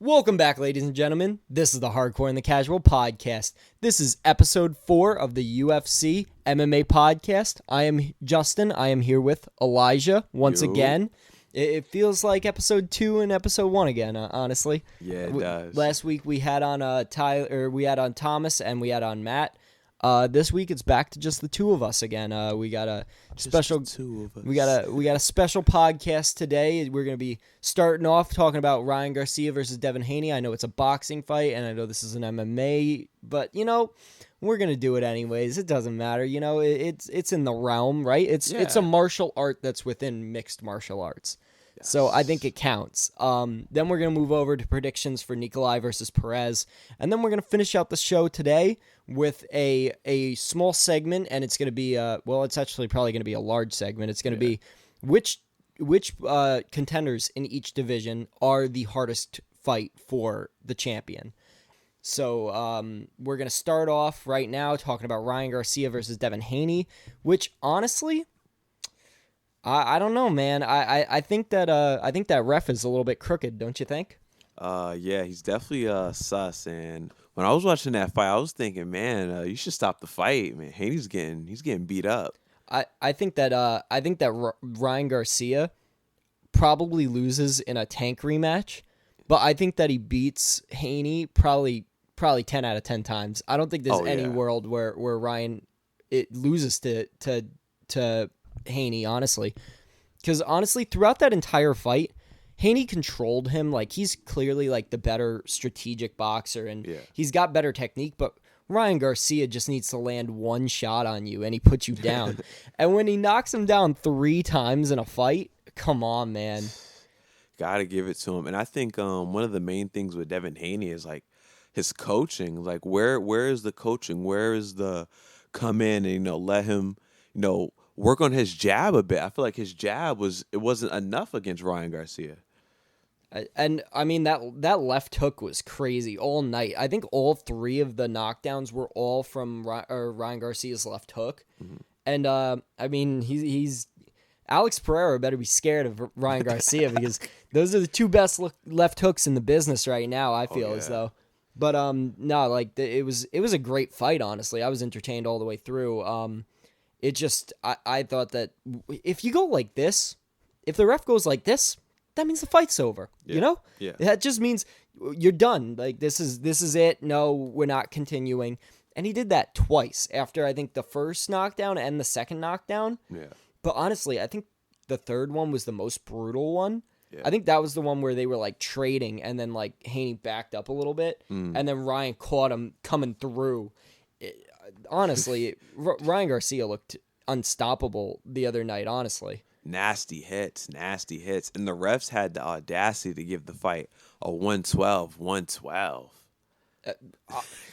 Welcome back, ladies and gentlemen. This is the Hardcore and the Casual podcast. This is episode 4 of the UFC MMA podcast. I am Justin. I am here with Elijah once again. It feels like episode 2 and episode 1 again, honestly. Yeah, it does. Last week we had on Thomas, and we had on Matt. This week it's back to just the two of us again. We got a special we got a special podcast today. We're gonna be starting off talking about Ryan Garcia versus Devin Haney. I know it's a boxing fight, and I know this is an MMA, but we're gonna do it anyways. It doesn't matter. It's in the realm, right? It's a martial art that's within mixed martial arts. Yes. So I think it counts. Then we're going to move over to predictions for Nicolau versus Perez. And then we're going to finish out the show today with a small segment. And it's going to be, it's actually probably going to be a large segment. It's going to be which contenders in each division are the hardest fight for the champion. So we're going to start off right now talking about Ryan Garcia versus Devin Haney, which honestly... I don't know, man. I think that ref is a little bit crooked, don't you think? Yeah, he's definitely sus. And when I was watching that fight, I was thinking, man, you should stop the fight, man. Haney's getting beat up. I think that Ryan Garcia probably loses in a tank rematch, but I think that he beats Haney probably 10 out of 10 times. I don't think there's any world where Ryan loses to Haney, honestly. Because honestly, throughout that entire fight, Haney controlled him. Like, he's clearly like the better strategic boxer, and he's got better technique, but Ryan Garcia just needs to land one shot on you and he puts you down. And when he knocks him down 3 times in a fight, come on, man. Gotta give it to him. And I think one of the main things with Devin Haney is like his coaching. Like, where is the coaching? Where is the come in and let him work on his jab a bit? I feel like his jab wasn't enough against Ryan Garcia. And I mean that left hook was crazy all night. I think all 3 of the knockdowns were all from Ryan Garcia's left hook. Mm-hmm. And I mean he's Alex Pereira better be scared of Ryan Garcia because those are the 2 best left hooks in the business right now. I feel as though. But no, like it was a great fight. Honestly, I was entertained all the way through. It just, I thought that if you go like this, if the ref goes like this, that means the fight's over, Yeah. That just means you're done. Like, this is it. No, we're not continuing. And he did that twice after, I think, the first knockdown and the second knockdown. Yeah. But honestly, I think the third one was the most brutal one. Yeah. I think that was the one where they were, like, trading, and then, like, Haney backed up a little bit, and then Ryan caught him coming through. Honestly, Ryan Garcia looked unstoppable the other night, honestly. Nasty hits. And the refs had the audacity to give the fight a 112.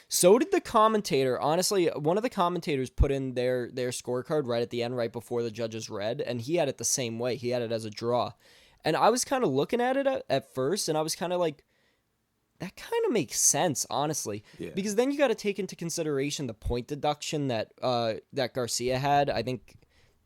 So did the commentator. Honestly, one of the commentators put in their scorecard right at the end, right before the judges read, and he had it the same way. He had it as a draw. And I was kind of looking at it at first, and I was kind of like, that kind of makes sense, honestly, because then you got to take into consideration the point deduction that Garcia had, I think,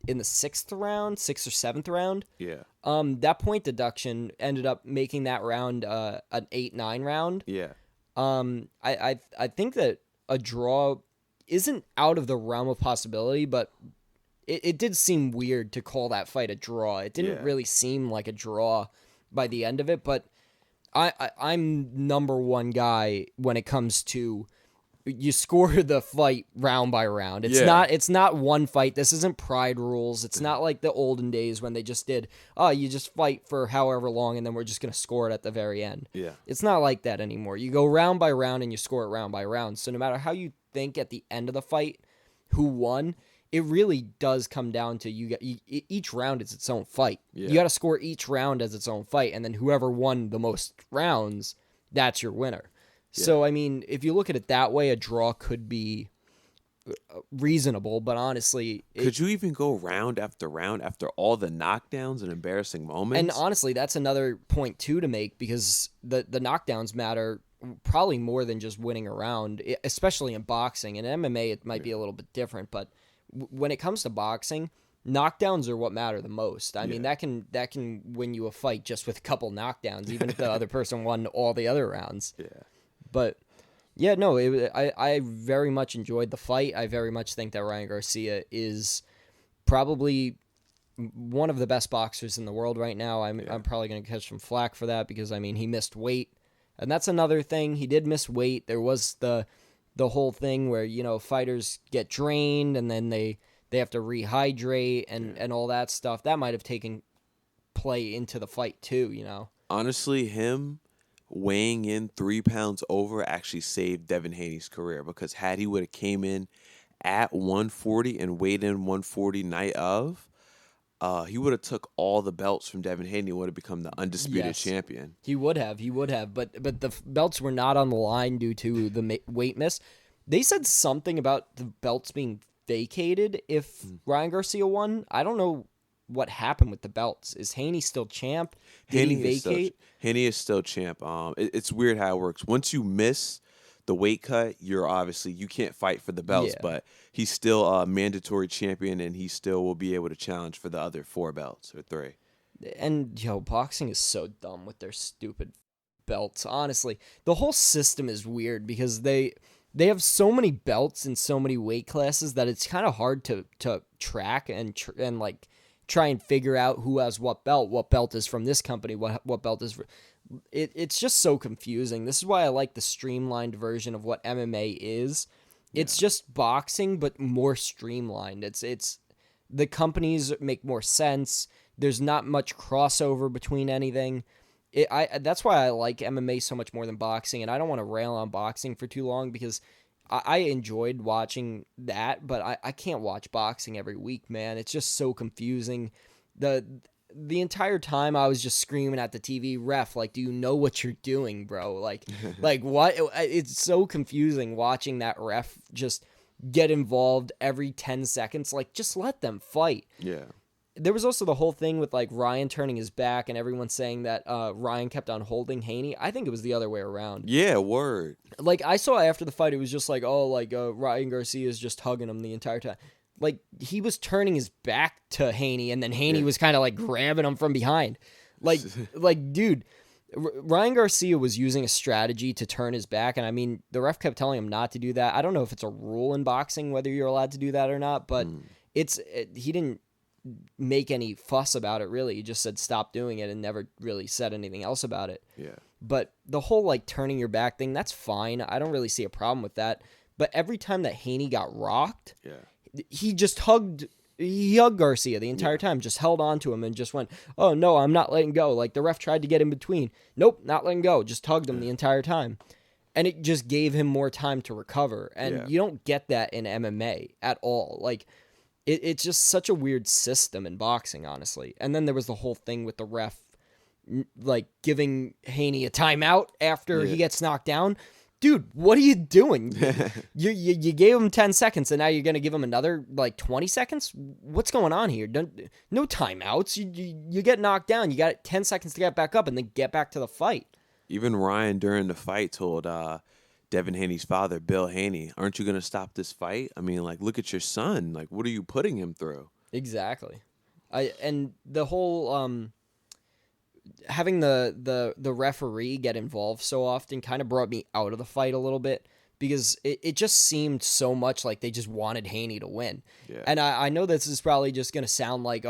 in the 6th or 7th round. Yeah. That point deduction ended up making that round an 8-9 round. Yeah. I think that a draw isn't out of the realm of possibility, but it did seem weird to call that fight a draw. It didn't really seem like a draw by the end of it, but I'm number one guy when it comes to you score the fight round by round. It's not one fight. This isn't Pride rules. It's not like the olden days when they just did, you just fight for however long and then we're just going to score it at the very end. Yeah. It's not like that anymore. You go round by round and you score it round by round. So no matter how you think at the end of the fight who won, it really does come down to each round is its own fight. Yeah. You got to score each round as its own fight, and then whoever won the most rounds, that's your winner. Yeah. So, I mean, if you look at it that way, a draw could be reasonable, but honestly... Could you even go round after all the knockdowns and embarrassing moments? And honestly, that's another point, too, to make, because the knockdowns matter probably more than just winning a round, especially in boxing. In MMA, it might be a little bit different, but when it comes to boxing, knockdowns are what matter the most. I mean, Yeah. that can win you a fight just with a couple knockdowns, even if the other person won all the other rounds. Yeah. But yeah, no, I very much enjoyed the fight. I very much think that Ryan Garcia is probably one of the best boxers in the world right now. I'm probably going to catch some flack for that because, I mean, he missed weight. And that's another thing. He did miss weight. There was the whole thing where, fighters get drained and then they have to rehydrate and all that stuff. That might have taken play into the fight too, Honestly, him weighing in 3 pounds over actually saved Devin Haney's career, because had he would have came in at 140 and weighed in 140 night of, he would have took all the belts from Devin Haney and would have become the undisputed champion. He would have, but the belts were not on the line due to the weight miss. They said something about the belts being vacated if Ryan Garcia won. I don't know what happened with the belts. Is Haney still champ? Did he vacate? Haney is still champ. It's weird how it works. Once you miss the weight cut, you can't fight for the belts, but he's still a mandatory champion, and he still will be able to challenge for the other 4 belts or 3. And boxing is so dumb with their stupid belts. Honestly, the whole system is weird because they have so many belts in so many weight classes that it's kind of hard to track and like try and figure out who has what belt is from this company, what belt is. It's just so confusing. This is why I like the streamlined version of what MMA is. It's just boxing, but more streamlined. It's the companies make more sense. There's not much crossover between anything. That's why I like MMA so much more than boxing, and I don't want to rail on boxing for too long because I enjoyed watching that, but I can't watch boxing every week, man. It's just so confusing. The entire time I was just screaming at the TV, ref, like, do you know what you're doing, bro? Like what? It's so confusing watching that ref just get involved every 10 seconds. Like, just let them fight. Yeah. There was also the whole thing with, like, Ryan turning his back and everyone saying that Ryan kept on holding Haney. I think it was the other way around. Yeah, word. Like, I saw after the fight, it was just like, Ryan Garcia is just hugging him the entire time. Like, he was turning his back to Haney, and then Haney was kind of, like, grabbing him from behind. Like, dude, Ryan Garcia was using a strategy to turn his back, and, I mean, the ref kept telling him not to do that. I don't know if it's a rule in boxing whether you're allowed to do that or not, but he didn't make any fuss about it, really. He just said stop doing it and never really said anything else about it. Yeah. But the whole, like, turning your back thing, that's fine. I don't really see a problem with that. But every time that Haney got rocked, he just hugged Garcia the entire time, just held on to him and just went, oh, no, I'm not letting go. Like, the ref tried to get in between. Nope, not letting go. Just hugged him the entire time. And it just gave him more time to recover. And you don't get that in MMA at all. Like, it's just such a weird system in boxing, honestly. And then there was the whole thing with the ref, like, giving Haney a timeout after he gets knocked down. Dude, what are you doing? you gave him 10 seconds, and now you're going to give him another, like, 20 seconds? What's going on here? No timeouts. You get knocked down. You got 10 seconds to get back up and then get back to the fight. Even Ryan, during the fight, told Devin Haney's father, Bill Haney, aren't you going to stop this fight? I mean, like, look at your son. Like, what are you putting him through? Exactly. And the whole having the referee get involved so often kind of brought me out of the fight a little bit because it just seemed so much like they just wanted Haney to win. Yeah. And I know this is probably just going to sound like,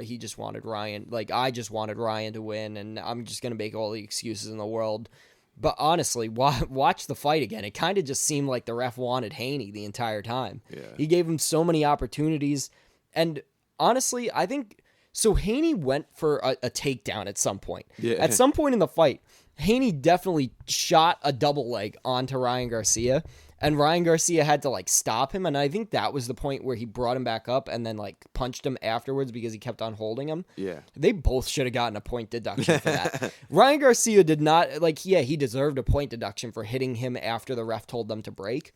he just wanted Ryan. Like, I just wanted Ryan to win, and I'm just going to make all the excuses in the world. But honestly, watch the fight again. It kind of just seemed like the ref wanted Haney the entire time. Yeah. He gave him so many opportunities. And honestly, I think... So Haney went for a takedown at some point. Yeah. At some point in the fight, Haney definitely shot a double leg onto Ryan Garcia, and Ryan Garcia had to, like, stop him, and I think that was the point where he brought him back up and then, like, punched him afterwards because he kept on holding him. Yeah. They both should have gotten a point deduction for that. Ryan Garcia did not, like, he deserved a point deduction for hitting him after the ref told them to break,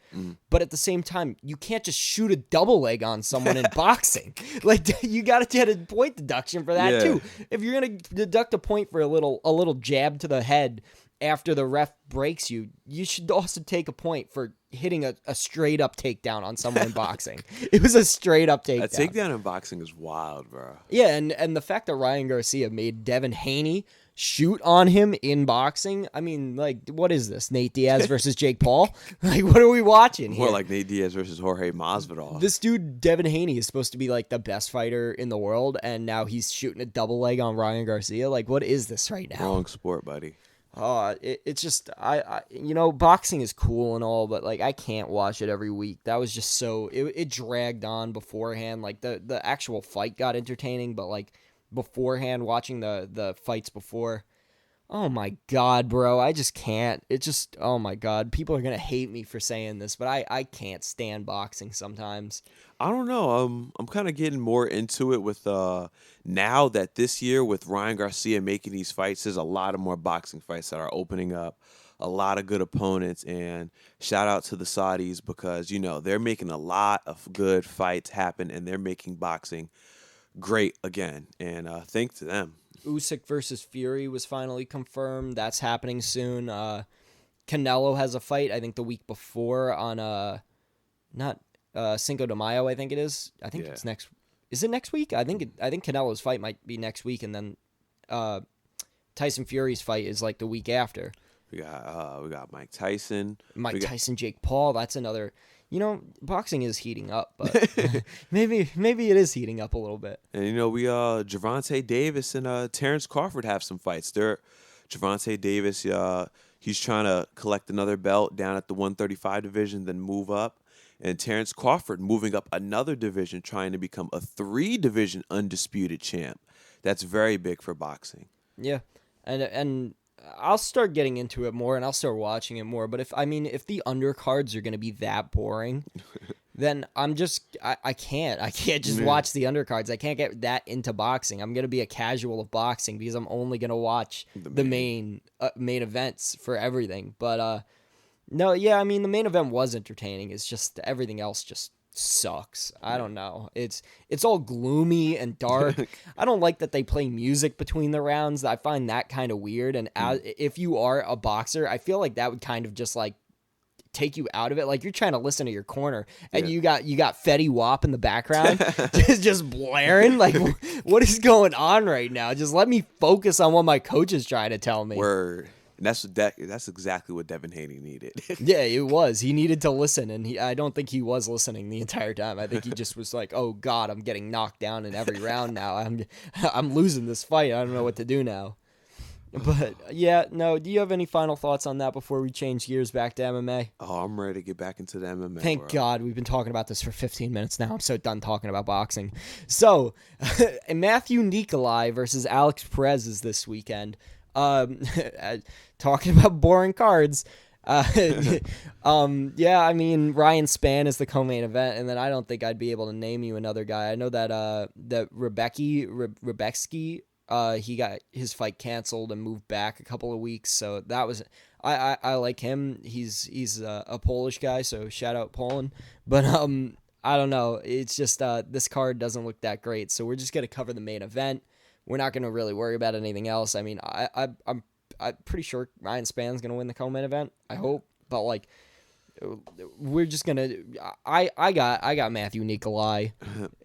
but at the same time, you can't just shoot a double leg on someone in boxing. Like, you got to get a point deduction for that, too. If you're going to deduct a point for a little jab to the head after the ref breaks you, you should also take a point for hitting a straight up takedown on someone in boxing. It was a straight up takedown. A takedown in boxing is wild, bro. Yeah, and the fact that Ryan Garcia made Devin Haney shoot on him in boxing, I mean, like, what is this? Nate Diaz versus Jake Paul? Like, what are we watching here? More like Nate Diaz versus Jorge Masvidal. This dude, Devin Haney, is supposed to be, like, the best fighter in the world, and now he's shooting a double leg on Ryan Garcia. Like, what is this right now? Wrong sport, buddy. It's just, boxing is cool and all, but, like, I can't watch it every week. That was just so, it dragged on beforehand. Like, the actual fight got entertaining, but, like, beforehand, watching the fights before, oh my God, bro, I just can't. It just, oh my God, people are gonna hate me for saying this, but I can't stand boxing sometimes. I don't know. I'm kind of getting more into it with now that this year with Ryan Garcia making these fights, there's a lot of more boxing fights that are opening up. A lot of good opponents, and shout out to the Saudis because they're making a lot of good fights happen, and they're making boxing great again. And thanks to them. Usyk versus Fury was finally confirmed. That's happening soon. Canelo has a fight, I think, the week before on not Cinco de Mayo. I think it is. I think it's next. Is it next week? I think Canelo's fight might be next week, and then Tyson Fury's fight is like the week after. We got Mike Tyson. Tyson, Jake Paul. That's another. Boxing is heating up, but maybe it is heating up a little bit. And we Gervonta Davis and Terrence Crawford have some fights. Gervonta Davis, he's trying to collect another belt down at the 135 division, then move up. And Terrence Crawford moving up another division, trying to become a 3-division undisputed champ. That's very big for boxing. Yeah, and I'll start getting into it more, and I'll start watching it more. But if the undercards are going to be that boring, then I can't just watch the undercards. I can't get that into boxing. I'm going to be a casual of boxing because I'm only going to watch the main events for everything. But no, yeah, the main event was entertaining. It's just everything else just sucks. I don't know. It's all gloomy and dark. I don't like that they play music between the rounds. I find that kind of weird. And if you are a boxer, I feel like that would kind of just like take you out of it. Like you're trying to listen to your corner, and you got Fetty Wap in the background just blaring. Like, what is going on right now? Just let me focus on what my coach is trying to tell me. Word. And that's exactly what Devin Haney needed. Yeah, it was. He needed to listen, and I don't think he was listening the entire time. I think he just was like, "Oh God, I'm getting knocked down in every round now. I'm losing this fight. I don't know what to do now." But yeah, no. Do you have any final thoughts on that before we change gears back to MMA? Oh, I'm ready to get back into the MMA. Thank God, we've been talking about this for 15 minutes now. I'm so done talking about boxing. So, Matthew Nicolau versus Alex Perez is this weekend. Talking about boring cards. Yeah, Ryan Spann is the co-main event, and then I don't think I'd be able to name you another guy. I know that Rebecki, he got his fight canceled and moved back a couple of weeks, so that was I like him. He's a Polish guy, so shout out Poland. But I don't know. It's just this card doesn't look that great, so we're just gonna cover the main event. We're not going to really worry about anything else. I'm pretty sure Ryan Spann's going to win the co-main event. I hope, but like, we're just gonna. I got Matthew Nicolau.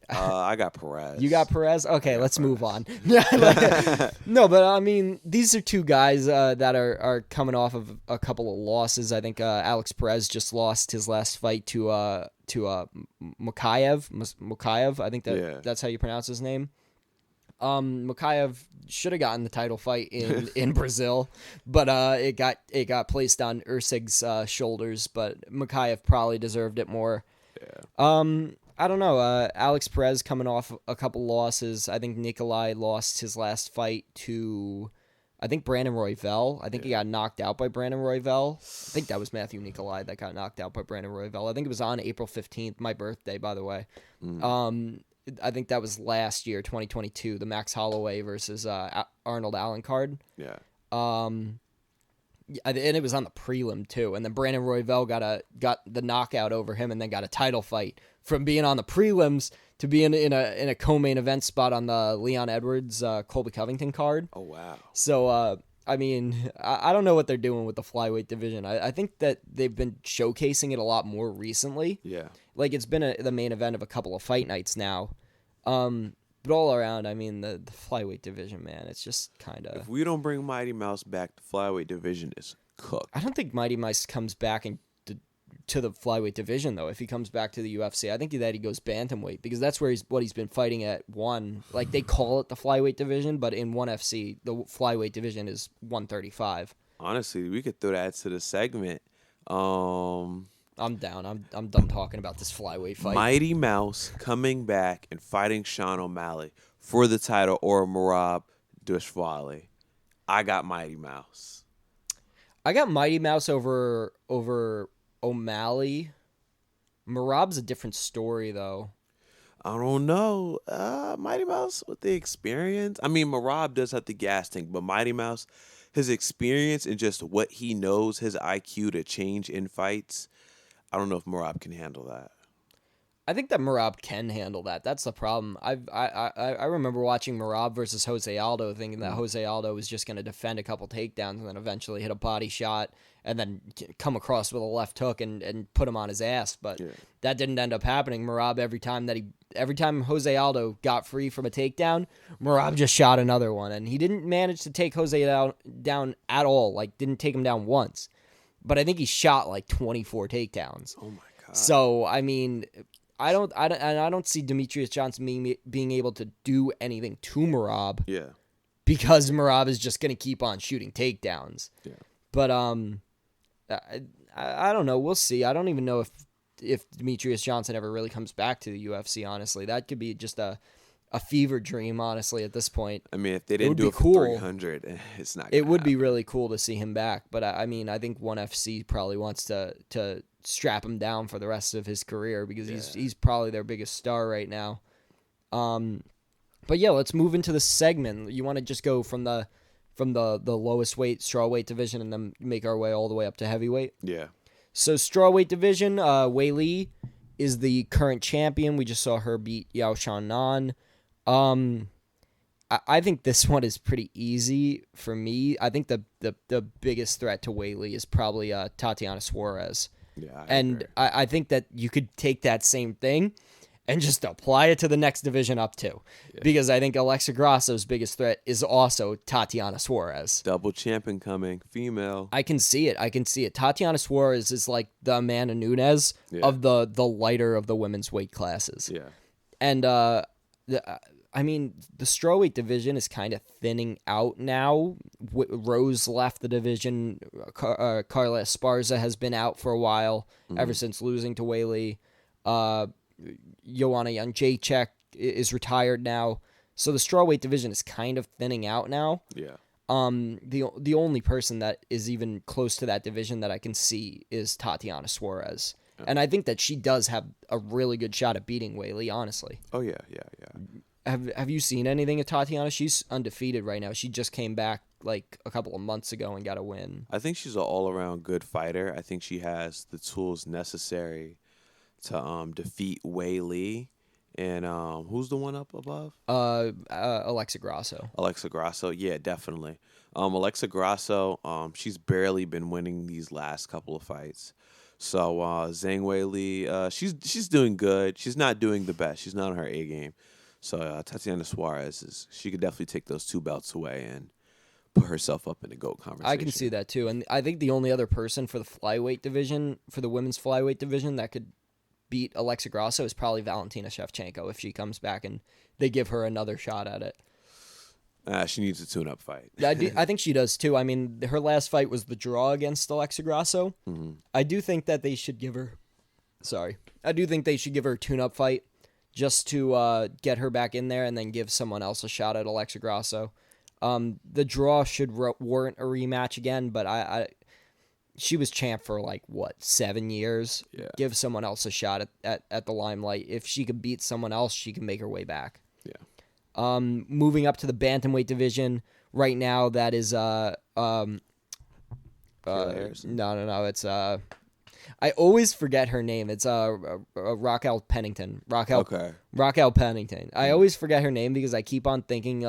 I got Perez. You got Perez. Okay, let's move on. No, but these are two guys that are coming off of a couple of losses. I think Alex Perez just lost his last fight to Mokaev. I think that's how you pronounce his name. Mokaev should have gotten the title fight in Brazil, but it got placed on Usyk's shoulders. But Mokaev probably deserved it more. Yeah. I don't know. Alex Perez coming off a couple losses. I think Nicolau lost his last fight to, I think, Brandon Royval. I think he got knocked out by Brandon Royval. I think that was Matthew Nicolau that got knocked out by Brandon Royval. I think it was on April 15th, my birthday, by the way. I think that was last year, 2022, the Max Holloway versus Arnold Allen card. Yeah. And it was on the prelim too. And then Brandon Royval got the knockout over him, and then got a title fight from being on the prelims to being in a co-main event spot on the Leon Edwards Colby Covington card. Oh wow. So I mean, I don't know what they're doing with the flyweight division. I think that they've been showcasing it a lot more recently. Yeah. Like, it's been the main event of a couple of fight nights now. But all around, I mean, the flyweight division, man, it's just kind of... If we don't bring Mighty Mouse back, the flyweight division is cooked. I don't think Mighty Mouse comes back to the flyweight division, though. If he comes back to the UFC, I think that he goes bantamweight, because that's where he's been fighting at one. Like, they call it the flyweight division, but in ONE FC, the flyweight division is 135. Honestly, we could throw that to the segment. I'm down. I'm done talking about this flyweight fight. Mighty Mouse coming back and fighting Sean O'Malley for the title, or Merab Dvalishvili. I got Mighty Mouse. I got Mighty Mouse over O'Malley. Merab's a different story, though. I don't know. Mighty Mouse with the experience. I mean, Merab does have the gas tank, but Mighty Mouse, his experience and just what he knows, his IQ to change in fights, I don't know if Merab can handle that. I think that Merab can handle that. That's the problem. I remember watching Merab versus Jose Aldo, thinking that Jose Aldo was just going to defend a couple takedowns and then eventually hit a body shot and then come across with a left hook and put him on his ass. But that didn't end up happening. Merab, every time Jose Aldo got free from a takedown, Merab just shot another one, and he didn't manage to take Jose down at all. Like, didn't take him down once. But I think he shot like 24 takedowns. Oh my god! So I mean, I don't see Demetrius Johnson being able to do anything to Merab. Yeah. Because Merab is just gonna keep on shooting takedowns. Yeah. But I don't know. We'll see. I don't even know if Demetrius Johnson ever really comes back to the UFC. Honestly, that could be just a fever dream, honestly, at this point. I mean, if they didn't do it for cool. 300, it's not. It would be really cool to see him back, but I mean, I think ONE FC probably wants to strap him down for the rest of his career, because he's probably their biggest star right now. But yeah, let's move into the segment. You want to just go from the lowest weight strawweight division and then make our way all the way up to heavyweight? Yeah. So strawweight division, Weili is the current champion. We just saw her beat Yao Shannan. I think this one is pretty easy for me. I think the biggest threat to Weili is probably Tatiana Suarez. Yeah, I think that you could take that same thing and just apply it to the next division up too. Yeah. Because I think Alexa Grasso's biggest threat is also Tatiana Suarez. Double champion coming, female. I can see it. Tatiana Suarez is like the Amanda Nunes of the lighter of the women's weight classes. Yeah. And I mean, the strawweight division is kind of thinning out now. Rose left the division. Carla Esparza has been out for a while, ever since losing to Weili. Joanna Jędrzejczyk is retired now. So the strawweight division is kind of thinning out now. Yeah. The only person that is even close to that division that I can see is Tatiana Suarez. Yeah. And I think that she does have a really good shot at beating Weili, honestly. Oh, yeah. Have you seen anything of Tatiana? She's undefeated right now. She just came back like a couple of months ago and got a win. I think she's an all-around good fighter. I think she has the tools necessary to defeat Weili. And who's the one up above? Alexa Grasso. Alexa Grasso, yeah, definitely. Alexa Grasso, she's barely been winning these last couple of fights. So Zhang Weili, she's doing good. She's not doing the best. She's not on her A game. So Tatiana Suarez, she could definitely take those two belts away and put herself up in the GOAT conversation. I can see that too. And I think the only other person for the flyweight division, for the women's flyweight division, that could beat Alexa Grasso is probably Valentina Shevchenko if she comes back and they give her another shot at it. She needs a tune-up fight. I think she does too. I mean, her last fight was the draw against Alexa Grasso. Mm-hmm. I do think that they should give her... I do think they should give her a tune-up fight just to get her back in there and then give someone else a shot at Alexa Grasso. The draw should warrant a rematch again, but she was champ for 7 years. Yeah. Give someone else a shot at the limelight. If she could beat someone else, she can make her way back. Yeah. Moving up to the bantamweight division right now, that is no, it's I always forget her name. It's Raquel Pennington. Raquel Pennington. I always forget her name because I keep on thinking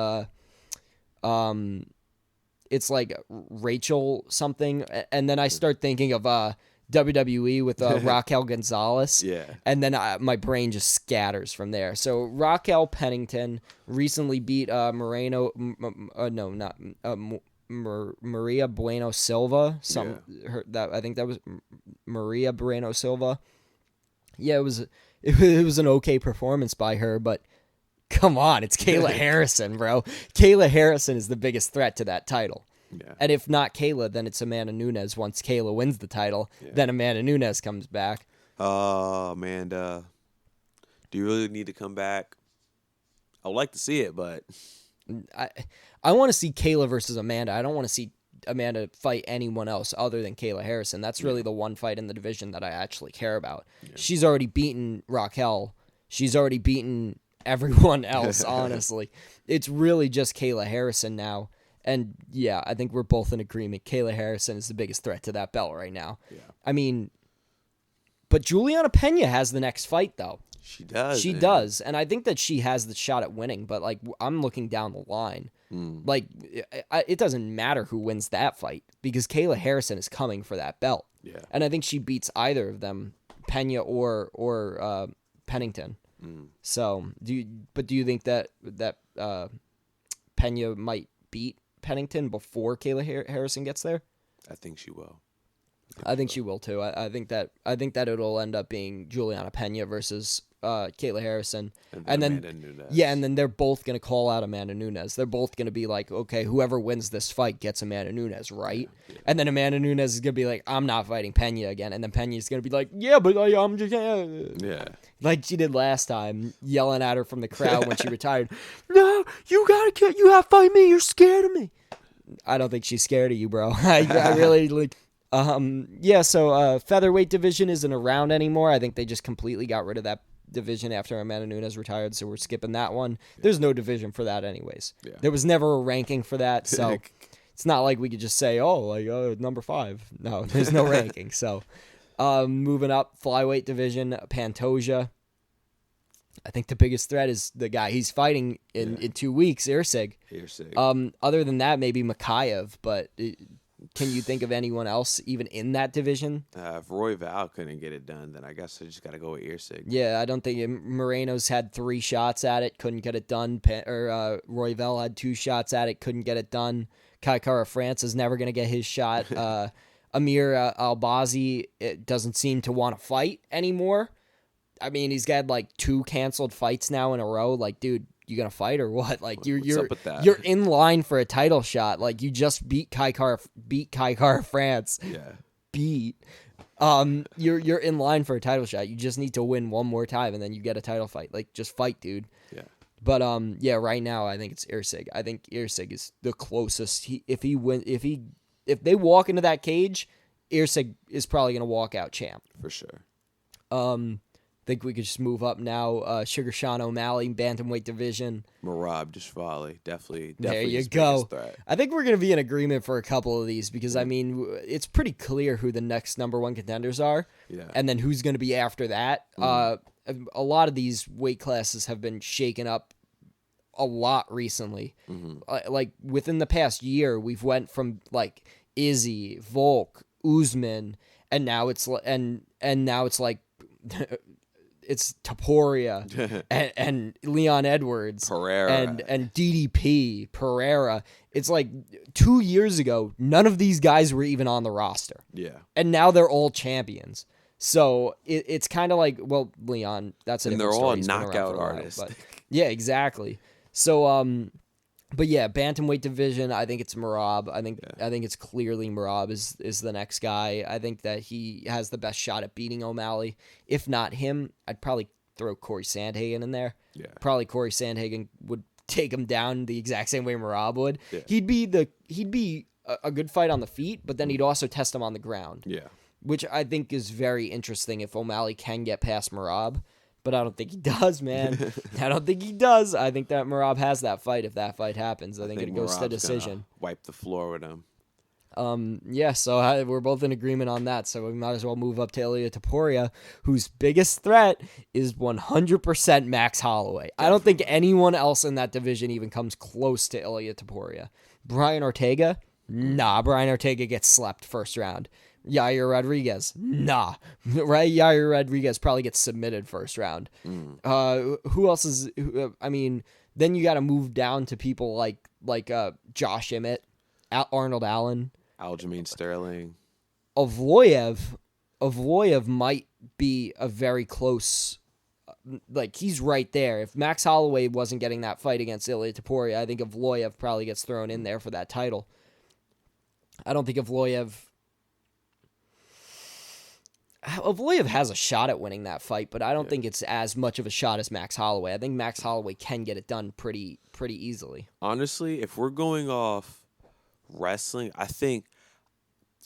it's like Rachel something, and then I start thinking of WWE with Raquel Gonzalez, Yeah. and then my brain just scatters from there. So Raquel Pennington recently beat Moreno, Maria Bueno Silva. I think that was Maria Bueno Silva. Yeah, it was an okay performance by her, but come on, it's Kayla Harrison, bro. Kayla Harrison is the biggest threat to that title. Yeah. And if not Kayla, then it's Amanda Nunes. Once Kayla wins the title, then Amanda Nunes comes back. Amanda, do you really need to come back? I would like to see it, but I want to see Kayla versus Amanda. I don't want to see Amanda fight anyone else other than Kayla Harrison. That's really the one fight in the division that I actually care about. Yeah. She's already beaten Raquel. She's already beaten everyone else, honestly. It's really just Kayla Harrison now. And, yeah, I think we're both in agreement. Kayla Harrison is the biggest threat to that belt right now. Yeah. I mean, but Juliana Pena has the next fight, though. She does. She does. And I think that she has the shot at winning. But, like, I'm looking down the line. Like, it doesn't matter who wins that fight because Kayla Harrison is coming for that belt. Yeah. And I think she beats either of them, Pena or Pennington. So, do you think that Pena might beat Pennington before Kayla Harrison gets there? I think she will. I think she will too. I think that it'll end up being Juliana Pena versus Kayla Harrison, and then Amanda Nunes. Yeah, and then they're both gonna call out Amanda Nunes. They're both gonna be like, okay, whoever wins this fight gets Amanda Nunes, right? Yeah. And then Amanda Nunes is gonna be like, I'm not fighting Pena again, and then Pena's gonna be like, yeah, but I'm just like she did last time, yelling at her from the crowd when she retired. No, you gotta fight me. You're scared of me. I don't think she's scared of you, bro. I really like. So featherweight division isn't around anymore. I think they just completely got rid of that division after Amanda Nunes retired, so we're skipping that one. There's no division for that anyways. Yeah. There was never a ranking for that, so it's not like we could just say, number 5. No, there's no ranking. So moving up, flyweight division, Pantoja. I think the biggest threat is the guy he's fighting in 2 weeks, Irsig. Other than that, maybe Makayev, but can you think of anyone else even in that division? If Roy Val couldn't get it done, then I guess I just got to go with Irsig. Yeah, I don't think Moreno's had 3 shots at it, couldn't get it done. Roy Val had 2 shots at it, couldn't get it done. Kai Kara France is never going to get his shot. Amir Albazi doesn't seem to want to fight anymore. I mean, he's got like 2 canceled fights now in a row. Like, dude, you gonna fight or what? Like you're in line for a title shot. Like you just beat Kai Kara France. Yeah. You're in line for a title shot. You just need to win one more time and then you get a title fight. Like just fight, dude. Yeah. But right now I think it's Irsig. I think Irsig is the closest. If they walk into that cage, Irsig is probably gonna walk out champ. For sure. Think we could just move up now. Sugar Sean O'Malley, bantamweight division. Merab Dashvali, definitely. There you go. I think we're going to be in agreement for a couple of these because, I mean, it's pretty clear who the next number 1 contenders are. Yeah. And then who's going to be after that. A lot of these weight classes have been shaken up a lot recently. Like within the past year, we've went from like Izzy, Volk, Usman, and now it's like it's Taporia and Leon Edwards Pereira and DDP Pereira. It's like 2 years ago, none of these guys were even on the roster. Yeah. And now they're all champions. So it's kind of like, well, Leon, that's a different story. And they're all knockout artists. But yeah, exactly. So, but yeah, bantamweight division, I think it's Merab. I think it's clearly Merab is the next guy. I think that he has the best shot at beating O'Malley. If not him, I'd probably throw Corey Sandhagen in there. Yeah. Probably Corey Sandhagen would take him down the exact same way Merab would. Yeah. He'd be a good fight on the feet, but then he'd also test him on the ground. Yeah. Which I think is very interesting if O'Malley can get past Merab. But I don't think he does, man. I don't think he does. I think that Merab has that fight if that fight happens. I think it goes to decision. Wipe the floor with him. So we're both in agreement on that. So we might as well move up to Ilia Topuria, whose biggest threat is 100% Max Holloway. I don't think anyone else in that division even comes close to Ilia Topuria. Brian Ortega, Nah. Brian Ortega gets slept first round. Yair Rodriguez, nah. Right? Yair Rodriguez probably gets submitted first round. Who else is? I mean, then you got to move down to people like Josh Emmett, Arnold Allen, Aljamain Sterling. Avloyev might be a very close. Like, he's right there. If Max Holloway wasn't getting that fight against Ilia Topuria, I think Avloyev probably gets thrown in there for that title. I don't think Avloyev has a shot at winning that fight, but I don't think it's as much of a shot as Max Holloway. I think Max Holloway can get it done pretty easily. Honestly, if we're going off wrestling, I think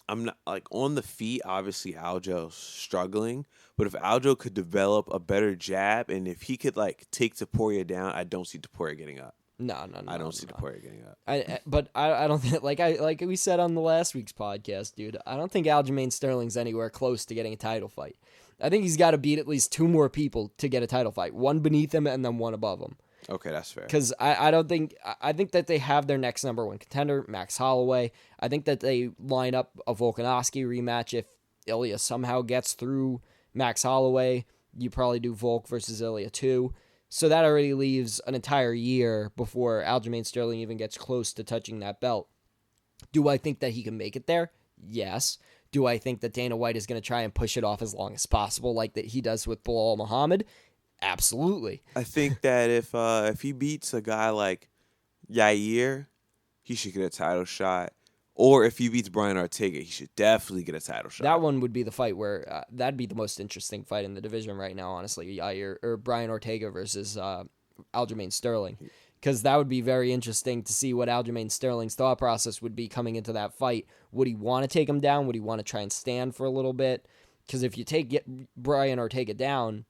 I'm not like on the feet. Obviously, Aljo's struggling, but if Aljo could develop a better jab and if he could like take Topuria down, I don't see Topuria getting up. No. I don't see Topuria getting up. I don't think like we said on the last week's podcast, dude. I don't think Aljamain Sterling's anywhere close to getting a title fight. I think he's got to beat at least 2 more people to get a title fight. One beneath him and then one above him. Okay, that's fair. Because I think that they have their next number 1 contender, Max Holloway. I think that they line up a Volkanovski rematch if Ilya somehow gets through Max Holloway. You probably do Volk versus Ilya too. So that already leaves an entire year before Aljamain Sterling even gets close to touching that belt. Do I think that he can make it there? Yes. Do I think that Dana White is going to try and push it off as long as possible like that he does with Bilal Muhammad? Absolutely. I think that if he beats a guy like Yair, he should get a title shot. Or if he beats Brian Ortega, he should definitely get a title shot. That one would be the fight where that'd be the most interesting fight in the division right now, honestly. Yair or Brian Ortega versus Aljamain Sterling, because that would be very interesting to see what Aljamain Sterling's thought process would be coming into that fight. Would he want to take him down? Would he want to try and stand for a little bit? Because if you take Brian Ortega down,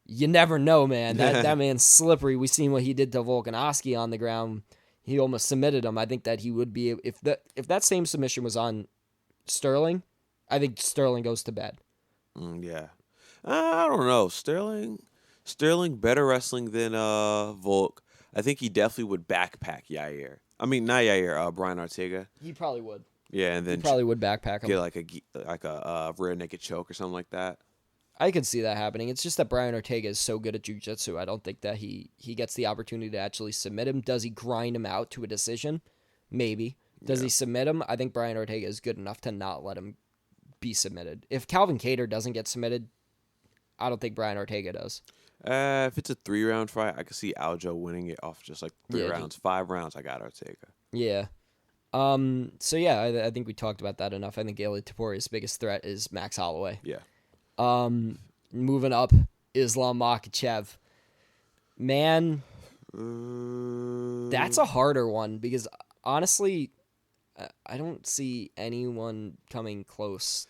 you never know, man. That man's slippery. We seen what he did to Volkanovski on the ground. He almost submitted him. I think that he would be if that same submission was on Sterling. I think Sterling goes to bed. Yeah, I don't know. Sterling better wrestling than Volk. I think he definitely would backpack Yair. I mean, not Yair. Brian Ortega. He probably would. Yeah, and then he probably would backpack him. Get like a rear naked choke or something like that. I could see that happening. It's just that Brian Ortega is so good at jiu-jitsu. I don't think that he gets the opportunity to actually submit him. Does he grind him out to a decision? Maybe. Does he submit him? I think Brian Ortega is good enough to not let him be submitted. If Calvin Kattar doesn't get submitted, I don't think Brian Ortega does. If it's a 3-round fight, I could see Aljo winning it off just like 3 rounds. 5 rounds, I got Ortega. Yeah. So yeah, I think we talked about that enough. I think Ilia Topuria's biggest threat is Max Holloway. Yeah. Moving up, Islam Makhachev. Man, that's a harder one because honestly, I don't see anyone coming close.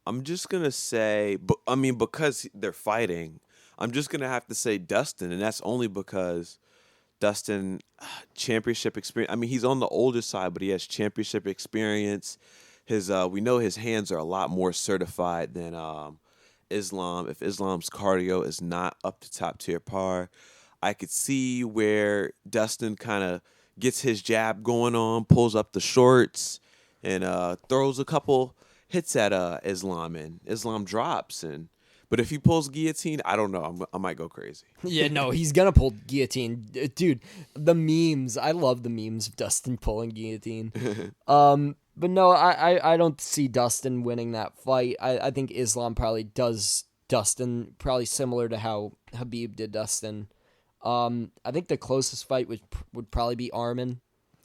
I'm just gonna say, because they're fighting, I'm just gonna have to say Dustin, and that's only because Dustin, championship experience. I mean, he's on the older side, but he has championship experience. We know his hands are a lot more certified than Islam. If Islam's cardio is not up to top tier par, I could see where Dustin kind of gets his jab going on, pulls up the shorts, and throws a couple hits at Islam, and Islam drops. But if he pulls guillotine, I don't know. I might go crazy. Yeah, no, he's gonna pull guillotine, dude. The memes, I love the memes of Dustin pulling guillotine. But no, I don't see Dustin winning that fight. I think Islam probably does Dustin, probably similar to how Khabib did Dustin. I think the closest fight would probably be Arman.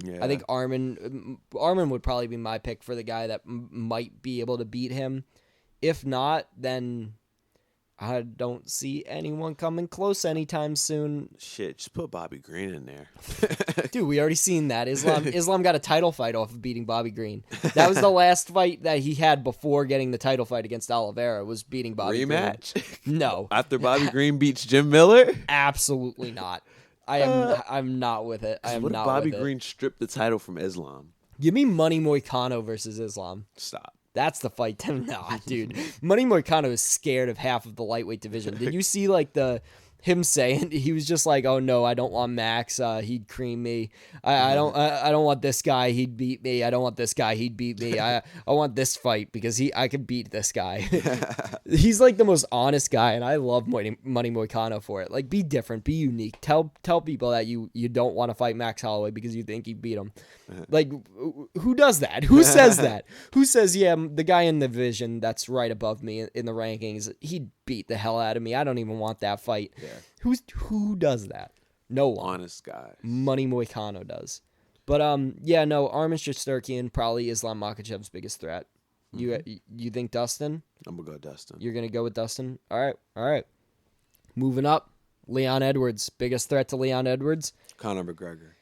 Yeah. I think Arman would probably be my pick for the guy that might be able to beat him. If not, then I don't see anyone coming close anytime soon. Shit, just put Bobby Green in there. Dude, we already seen that. Islam got a title fight off of beating Bobby Green. That was the last fight that he had before getting the title fight against Oliveira, was beating Bobby Rematch? Green. No. After Bobby Green beats Jim Miller? Absolutely not. I'm not with it. I am what not if Bobby with it. Green stripped the title from Islam? Give me Money Moicano versus Islam. Stop. That's the fight. Nah, dude. Money Moicano is scared of half of the lightweight division. Did you see like the him saying he was just like, "Oh no, I don't want Max. He'd cream me. I don't want this guy. He'd beat me. I don't want this guy. He'd beat me. I want this fight because I could beat this guy." He's like the most honest guy, and I love Money Moicano for it. Like, be different, be unique. Tell people that you don't want to fight Max Holloway because you think he beat him. Like, who does that? Who says that? Who says, yeah, the guy in the division that's right above me in the rankings, he'd beat the hell out of me. I don't even want that fight. Yeah. Who does that? No one. Honest guys. Money Moicano does. But yeah, no, Arman Shesterkian probably Islam Makhachev's biggest threat. You think Dustin? I'm gonna go Dustin. You're gonna go with Dustin? All right. Moving up, Leon Edwards. Biggest threat to Leon Edwards? Conor McGregor.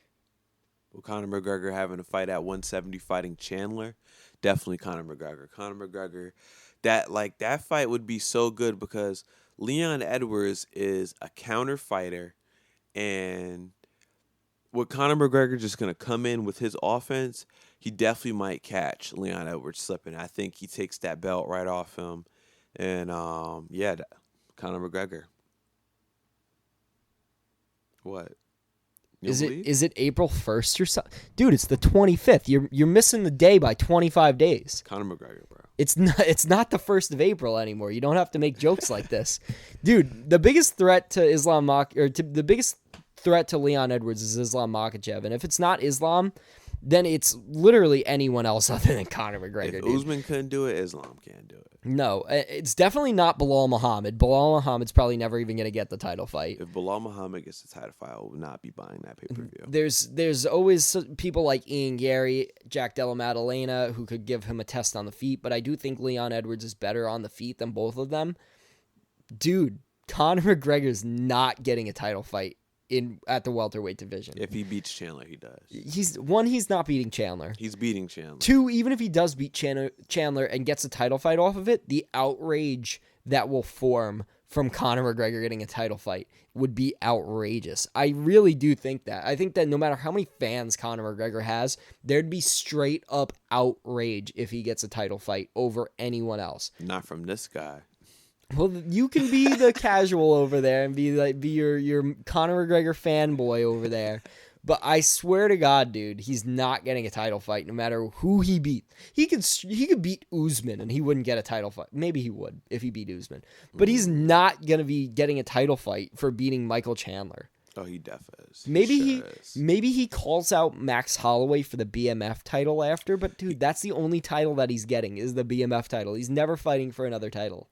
Well, Conor McGregor having a fight at 170 fighting Chandler, definitely Conor McGregor. Conor McGregor, that fight would be so good because Leon Edwards is a counter fighter, and with Conor McGregor just gonna come in with his offense, he definitely might catch Leon Edwards slipping. I think he takes that belt right off him, and Conor McGregor. What? Is it April 1st or something? Dude, it's the 25th. You're missing the day by 25 days. Conor McGregor, bro. It's not the 1st of April anymore. You don't have to make jokes like this. Dude, the biggest threat to the biggest threat to Leon Edwards is Islam Makhachev. And if it's not Islam, then it's literally anyone else other than Conor McGregor. If Usman couldn't do it, Islam can't do it. No, it's definitely not Bilal Muhammad. Bilal Muhammad's probably never even going to get the title fight. If Bilal Muhammad gets the title fight, I will not be buying that pay-per-view. There's always people like Ian Gary, Jack Della Maddalena, who could give him a test on the feet, but I do think Leon Edwards is better on the feet than both of them. Dude, Conor McGregor's not getting a title fight at the welterweight division. If he beats Chandler, he does. He's not beating Chandler. He's beating Chandler. 2, even if he does beat Chandler and gets a title fight off of it, the outrage that will form from Conor McGregor getting a title fight would be outrageous. I really do think that. I think that no matter how many fans Conor McGregor has, there'd be straight up outrage if he gets a title fight over anyone else. Not from this guy. Well, you can be the casual over there and be your Conor McGregor fanboy over there. But I swear to God, dude, he's not getting a title fight no matter who he beat. He could beat Usman and he wouldn't get a title fight. Maybe he would if he beat Usman. But he's not going to be getting a title fight for beating Michael Chandler. Oh, he definitely is. Maybe he calls out Max Holloway for the BMF title after, but dude, that's the only title that he's getting is the BMF title. He's never fighting for another title.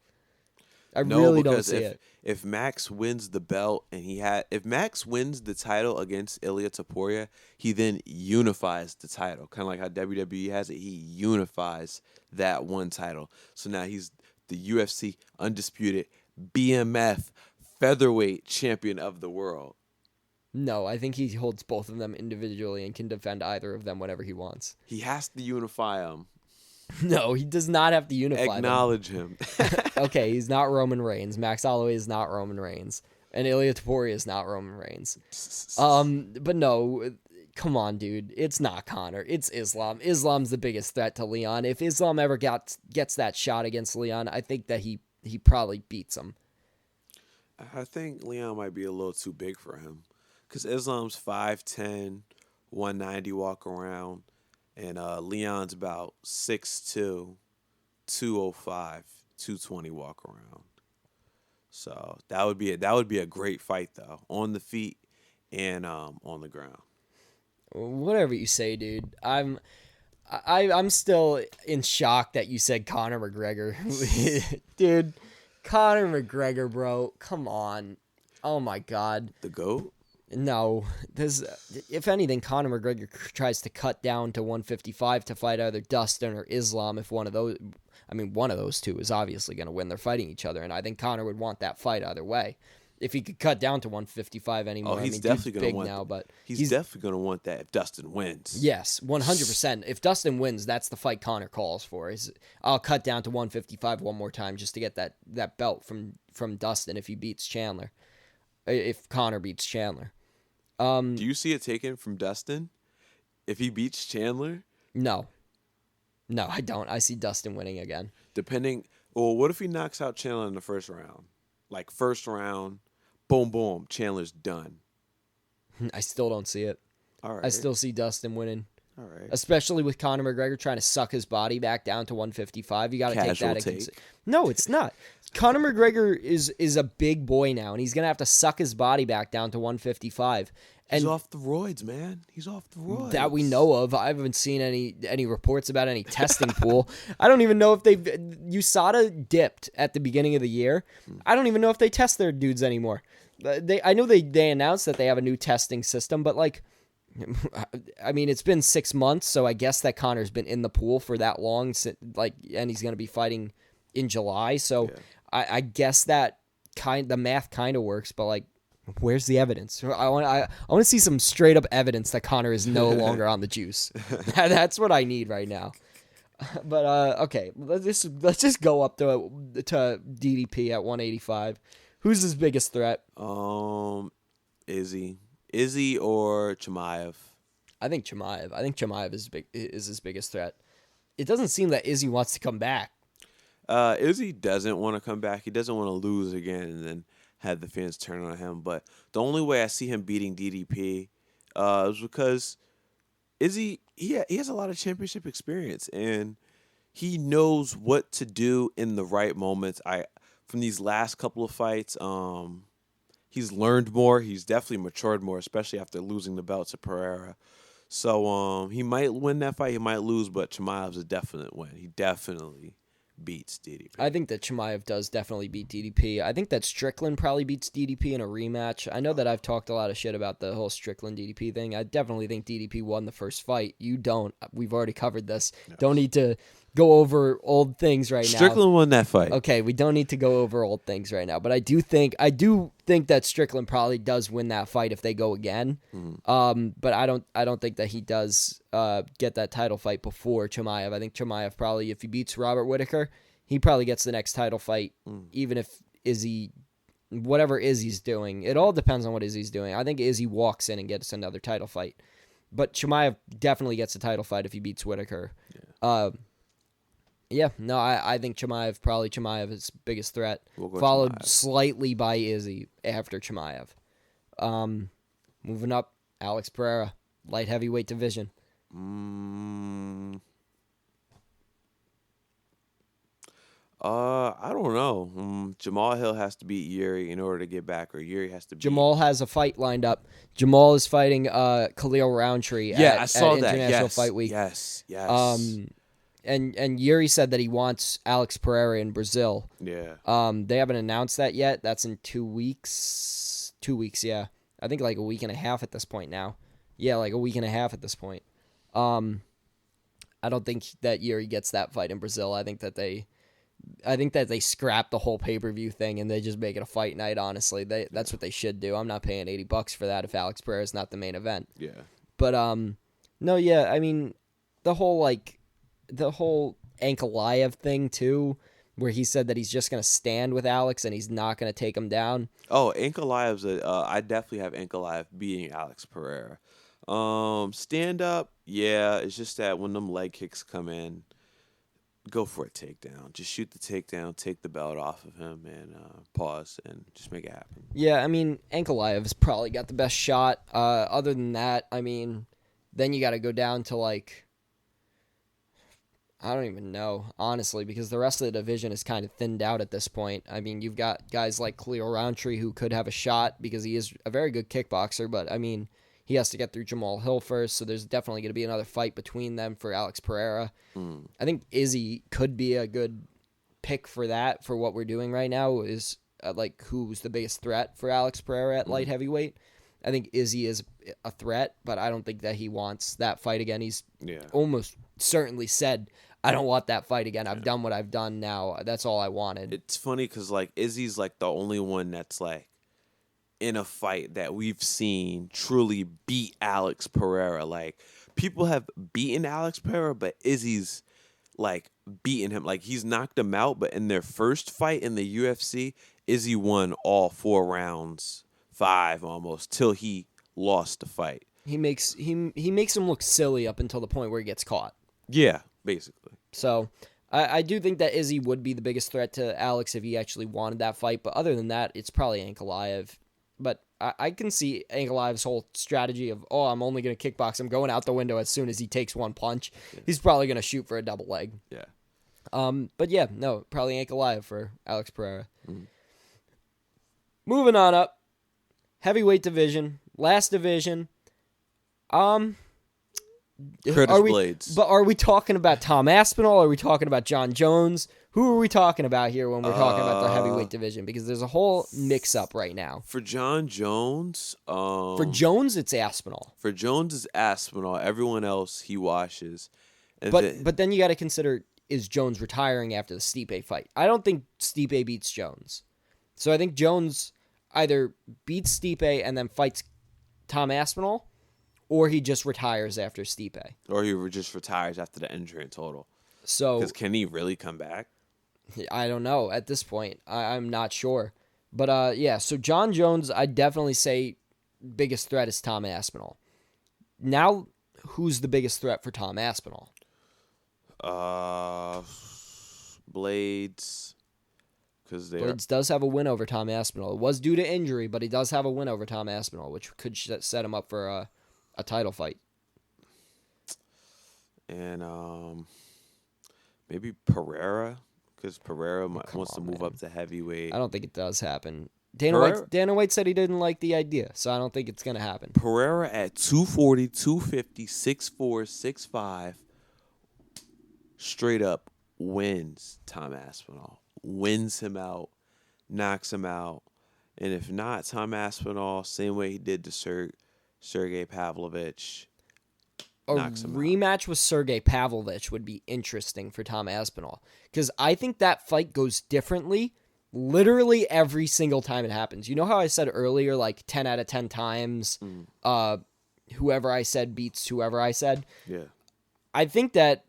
I really don't see it. If Max wins the belt and if Max wins the title against Ilia Topuria, he then unifies the title. Kind of like how WWE has it. He unifies that one title. So now he's the UFC undisputed BMF featherweight champion of the world. No, I think he holds both of them individually and can defend either of them whenever he wants. He has to unify them. No, he does not have to unify Acknowledge him. Okay, he's not Roman Reigns. Max Holloway is not Roman Reigns. And Ilia Topuria is not Roman Reigns. But no, come on, dude. It's not Conor. It's Islam. Islam's the biggest threat to Leon. If Islam ever gets that shot against Leon, I think that he probably beats him. I think Leon might be a little too big for him. Because Islam's 5'10", 190 walk around. And Leon's about 6'2", 205, 220 walk around. So that would be a great fight though, on the feet and on the ground. Whatever you say, dude. I'm still in shock that you said Conor McGregor. Dude, Conor McGregor, bro. Come on. Oh my God. The GOAT? No, if anything, Conor McGregor tries to cut down to 155 to fight either Dustin or Islam. If one of those two is obviously going to win. They're fighting each other, and I think Conor would want that fight either way. If he could cut down to 155 anymore, he's definitely going to want now, but he's definitely going to want that if Dustin wins. Yes, 100%. If Dustin wins, that's the fight Conor calls for. I'll cut down to 155 one more time just to get that belt from Dustin if he beats Chandler. If Conor beats Chandler. Do you see it taken from Dustin if he beats Chandler? No, I don't. I see Dustin winning again. What if he knocks out Chandler in the first round? Like first round, boom, boom, Chandler's done. I still don't see it. All right. I still see Dustin winning. All right. Especially with Conor McGregor trying to suck his body back down to 155. You got to take that. No, it's not. Conor McGregor is a big boy now, and he's going to have to suck his body back down to 155. He's off the roids, man. He's off the roids. That we know of. I haven't seen any reports about any testing pool. I don't even know if USADA dipped at the beginning of the year. I don't even know if they test their dudes anymore. I know they announced that they have a new testing system, but like, I mean, it's been 6 months, so I guess that Conor's been in the pool for that long, and he's going to be fighting in July. So yeah. I guess that the math kind of works, but like, where's the evidence? I want to see some straight up evidence that Conor is no longer on the juice. That's what I need right now. But okay, let's just go up to DDP at 185. Who's his biggest threat? Izzy or Chimaev? I think Chimaev. I think Chimaev is his biggest threat. It doesn't seem that Izzy wants to come back. Izzy doesn't want to come back. He doesn't want to lose again and then have the fans turn on him. But the only way I see him beating DDP is because Izzy, he has a lot of championship experience, and he knows what to do in the right moments. From these last couple of fights, he's learned more. He's definitely matured more, especially after losing the belt to Pereira. So he might win that fight. He might lose, but Chimaev's a definite win. He definitely beats DDP. I think that Chimaev does definitely beat DDP. I think that Strickland probably beats DDP in a rematch. I know that I've talked a lot of shit about the whole Strickland DDP thing. I definitely think DDP won the first fight. You don't. We've already covered this. No. Don't need to go over old things right now. Strickland won that fight. Okay, we don't need to go over old things right now. But I do think that Strickland probably does win that fight if they go again. Mm-hmm. But I don't think that he does get that title fight before Chimaev. I think Chimaev probably, if he beats Robert Whittaker, he probably gets the next title fight, even if whatever Izzy's doing. It all depends on what Izzy's doing. I think Izzy walks in and gets another title fight. But Chimaev definitely gets a title fight if he beats Whittaker. Yeah. I think Chimaev is biggest threat, followed Chimaev slightly by Izzy after Chimaev. Moving up, Alex Pereira, light heavyweight division. I don't know. Jamal Hill has to beat Yuri in order to get back, or Yuri has to beat... Jamal has a fight lined up. Jamal is fighting Khalil Roundtree I saw that. International Fight Week. Yes. And Yuri said that he wants Alex Pereira in Brazil. Yeah. They haven't announced that yet. That's in 2 weeks. 2 weeks, yeah. I think like a week and a half at this point now. Yeah, like a week and a half at this point. I don't think that Yuri gets that fight in Brazil. I think that they scrap the whole pay-per-view thing and they just make it a fight night, honestly. That's what they should do. I'm not paying $80 for that if Alex Pereira is not the main event. Yeah. But no, yeah, I mean, the whole Ankalaev thing too, where he said that he's just going to stand with Alex and he's not going to take him down. Oh, Ankalaev's I definitely have Ankalaev beating Alex Pereira. Stand up, yeah, it's just that when them leg kicks come in, go for a takedown. Just shoot the takedown, take the belt off of him, and pause, and just make it happen. Yeah, I mean, Ankalaev's probably got the best shot. Other than that, I mean, then you got to go down to, like, I don't even know, honestly, because the rest of the division is kind of thinned out at this point. I mean, you've got guys like Khalil Roundtree who could have a shot because he is a very good kickboxer, but, I mean, he has to get through Jamal Hill first, so there's definitely going to be another fight between them for Alex Pereira. I think Izzy could be a good pick for that, for what we're doing right now, is like who's the biggest threat for Alex Pereira at light heavyweight. I think Izzy is a threat, but I don't think that he wants that fight again. He's almost certainly said, I don't want that fight again. I've done what I've done now. That's all I wanted. It's funny because, like, Izzy's, like, the only one that's, like, in a fight that we've seen truly beat Alex Pereira. Like, people have beaten Alex Pereira, but Izzy's, like, beaten him. Like, he's knocked him out, but in their first fight in the UFC, Izzy won all 4 rounds, 5 almost, till he lost the fight. He makes him look silly up until the point where he gets caught. Yeah, basically. So I do think that Izzy would be the biggest threat to Alex if he actually wanted that fight. But other than that, it's probably Ankalaev. But I can see Ankalaev's whole strategy of, I'm only going to kickbox. I'm going out the window as soon as he takes one punch. Yeah. He's probably going to shoot for a double leg. Yeah. But yeah, no, probably Nicolau for Alex Pereira. Mm-hmm. Moving on up, heavyweight division, last division. Curtis Blades. But are we talking about Tom Aspinall? Are we talking about John Jones? Who are we talking about here when we're talking about the heavyweight division? Because there's a whole mix-up right now. For John Jones... for Jones, it's Aspinall. For Jones, it's Aspinall. Everyone else, he washes. But then you got to consider, is Jones retiring after the Stipe fight? I don't think Stipe beats Jones. So I think Jones either beats Stipe and then fights Tom Aspinall, or he just retires after Stipe. Or he just retires after the injury in total. So, because can he really come back? I don't know at this point. I'm not sure. But yeah, so John Jones, I definitely say biggest threat is Tom Aspinall. Now, who's the biggest threat for Tom Aspinall? Blades. Blades does have a win over Tom Aspinall. It was due to injury, but he does have a win over Tom Aspinall, which could set him up for a title fight. And maybe Pereira, because Pereira wants to move up to heavyweight. I don't think it does happen. Dana White said he didn't like the idea, so I don't think it's going to happen. Pereira at 240, 250, 6'4", 6'5", straight up wins Tom Aspinall. Wins him out, knocks him out. And if not, Tom Aspinall, same way he did to Sergey Pavlovich, knocks him out. A rematch with Sergey Pavlovich would be interesting for Tom Aspinall, because I think that fight goes differently literally every single time it happens. You know how I said earlier, like 10 out of 10 times, whoever I said beats whoever I said? Yeah. I think that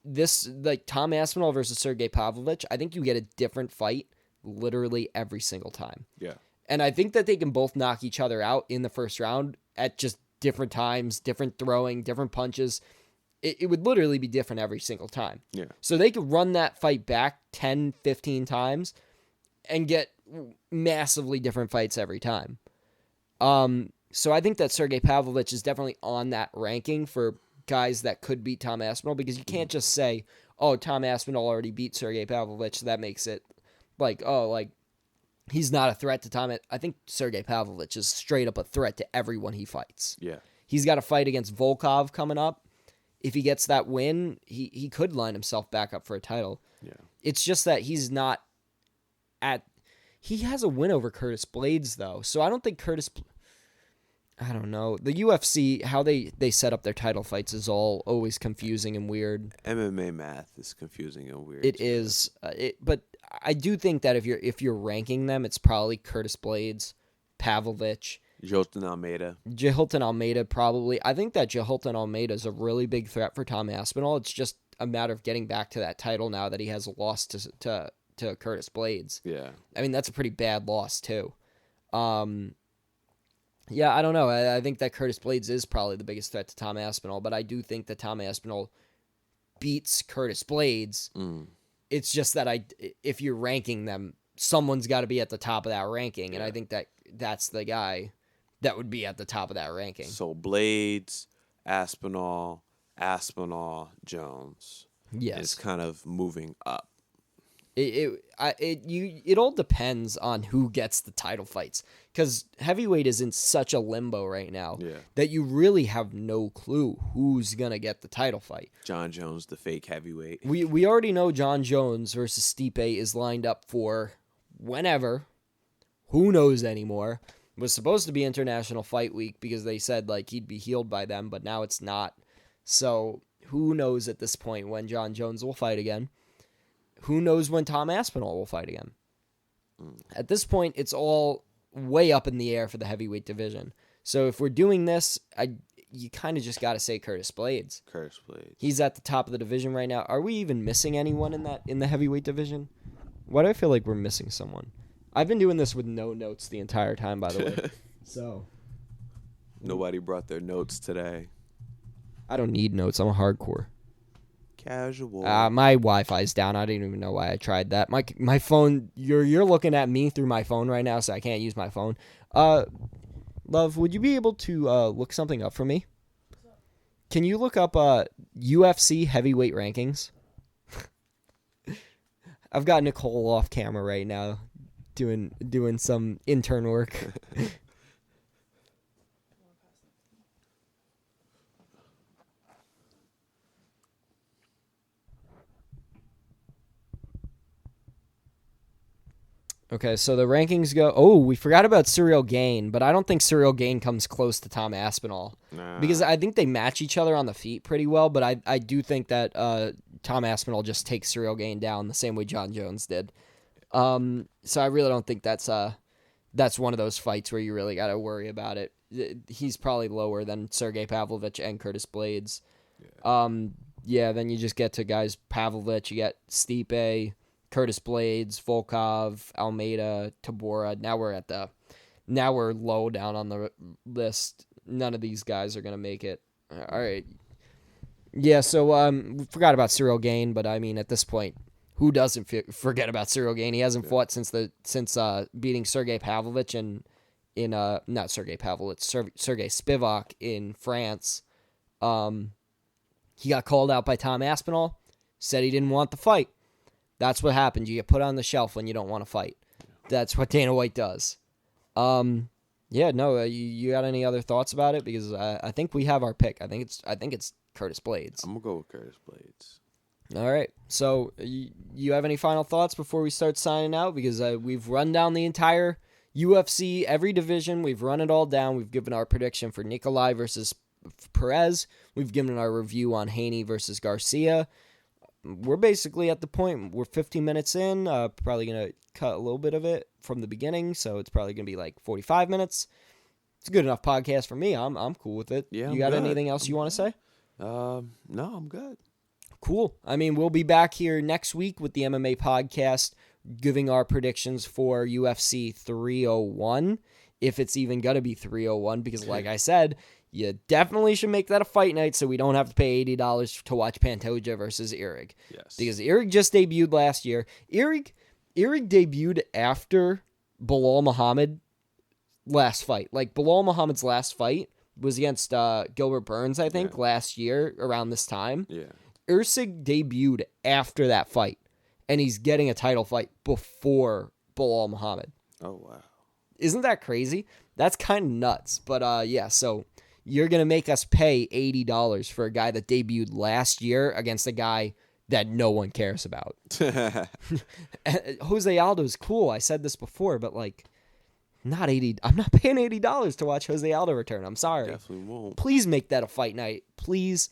this, like Tom Aspinall versus Sergey Pavlovich, I think you get a different fight literally every single time. Yeah. And I think that they can both knock each other out in the first round at just different times, different throwing, different punches. It would literally be different every single time. Yeah. So they could run that fight back 10, 15 times and get massively different fights every time. So I think that Sergey Pavlovich is definitely on that ranking for guys that could beat Tom Aspinall, because you can't just say, oh, Tom Aspinall already beat Sergey Pavlovich, so that makes it like, oh, like, he's not a threat to Tom. I think Sergey Pavlovich is straight up a threat to everyone he fights. Yeah. He's got a fight against Volkov coming up. If he gets that win, he could line himself back up for a title. Yeah. It's just that he's not he has a win over Curtis Blades, though. So I don't think I don't know. The UFC, how they set up their title fights is always confusing and weird. MMA math is confusing and weird. It is. But I do think that if you're ranking them, it's probably Curtis Blades, Pavlovich, Jilton Almeida, probably. I think that Jilton Almeida is a really big threat for Tom Aspinall. It's just a matter of getting back to that title now that he has lost to Curtis Blades. Yeah. I mean, that's a pretty bad loss, too. Yeah, I don't know. I think that Curtis Blades is probably the biggest threat to Tom Aspinall, but I do think that Tom Aspinall beats Curtis Blades. It's just that if you're ranking them, someone's got to be at the top of that ranking, and I think that that's the guy that would be at the top of that ranking. So Blades, Aspinall, Jones. Yes. Is kind of moving up. It all depends on who gets the title fights, because heavyweight is in such a limbo right now that you really have no clue who's gonna get the title fight. John Jones, the fake heavyweight. We already know John Jones versus Stipe is lined up for whenever. Who knows anymore? It was supposed to be International Fight Week because they said like he'd be healed by them, but now it's not. So who knows at this point when John Jones will fight again? Who knows when Tom Aspinall will fight again? At this point, it's all way up in the air for the heavyweight division. So if we're doing this, you kind of just got to say Curtis Blades. Curtis Blades. He's at the top of the division right now. Are we even missing anyone in the heavyweight division? Why do I feel like we're missing someone? I've been doing this with no notes the entire time, by the way. So nobody brought their notes today. I don't need notes. I'm a hardcore. casual. My Wi-Fi's down. I didn't even know why I tried that. My phone. You're looking at me through my phone right now, so I can't use my phone. Love, would you be able to look something up for me? Can you look up UFC heavyweight rankings? I've got Nicolau off camera right now, doing some intern work. Okay, so the rankings go. Oh, we forgot about Cyril Gane, but I don't think Cyril Gane comes close to Tom Aspinall because I think they match each other on the feet pretty well. But I do think that Tom Aspinall just takes Cyril Gane down the same way John Jones did. So I really don't think that's one of those fights where you really got to worry about it. He's probably lower than Sergey Pavlovich and Curtis Blades. Yeah. Then you just get to guys Pavlovich. You get Stipe, Curtis Blades, Volkov, Almeida, Tabora. Now we're low down on the list. None of these guys are gonna make it. All right. Yeah. So we forgot about Cyril Gane, but I mean at this point, who doesn't forget about Cyril Gane? He hasn't fought since beating Sergey Pavlovich not Sergey Pavlovich, Sergey Spivak in France. He got called out by Tom Aspinall. Said he didn't want the fight. That's what happened. You get put on the shelf when you don't want to fight. That's what Dana White does. Yeah, no. You got any other thoughts about it? Because I think we have our pick. I think it's Curtis Blades. I'm gonna go with Curtis Blades. All right. So you have any final thoughts before we start signing out? Because we've run down the entire UFC, every division. We've run it all down. We've given our prediction for Nicolau versus Perez. We've given our review on Haney versus Garcia. We're basically at the point, we're 15 minutes in, probably going to cut a little bit of it from the beginning, so it's probably going to be like 45 minutes. It's a good enough podcast for me. I'm cool with it. Yeah, you got anything else you want to say? No, I'm good. Cool. I mean, we'll be back here next week with the MMA podcast, giving our predictions for UFC 301, if it's even going to be 301, because like I said, you definitely should make that a fight night so we don't have to pay $80 to watch Pantoja versus Irig. Yes. Because Irig just debuted last year. Irig debuted after Bilal Muhammad last fight. Like, Bilal Muhammad's last fight was against Gilbert Burns, I think, last year around this time. Yeah. Usyk debuted after that fight, and he's getting a title fight before Bilal Muhammad. Oh, wow. Isn't that crazy? That's kind of nuts. But, yeah, so you're going to make us pay $80 for a guy that debuted last year against a guy that no one cares about. Jose Aldo's cool. I said this before, but, like, not 80. I'm not paying $80 to watch Jose Aldo return. I'm sorry. Definitely won't. Please Please make that a fight night. Please.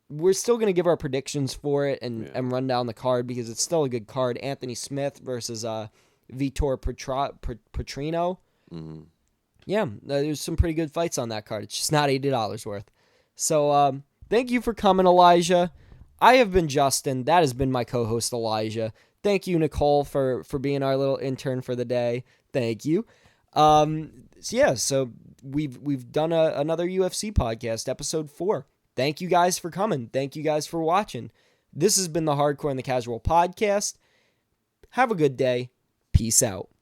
We're still going to give our predictions for it and run down the card because it's still a good card. Anthony Smith versus Vitor Petrino. Mm-hmm. Yeah, there's some pretty good fights on that card. It's just not $80 worth. So thank you for coming, Elijah. I have been Justin. That has been my co-host, Elijah. Thank you, Nicole, for being our little intern for the day. Thank you. So we've done another UFC podcast, episode 4. Thank you guys for coming. Thank you guys for watching. This has been the Hardcore and the Casual podcast. Have a good day. Peace out.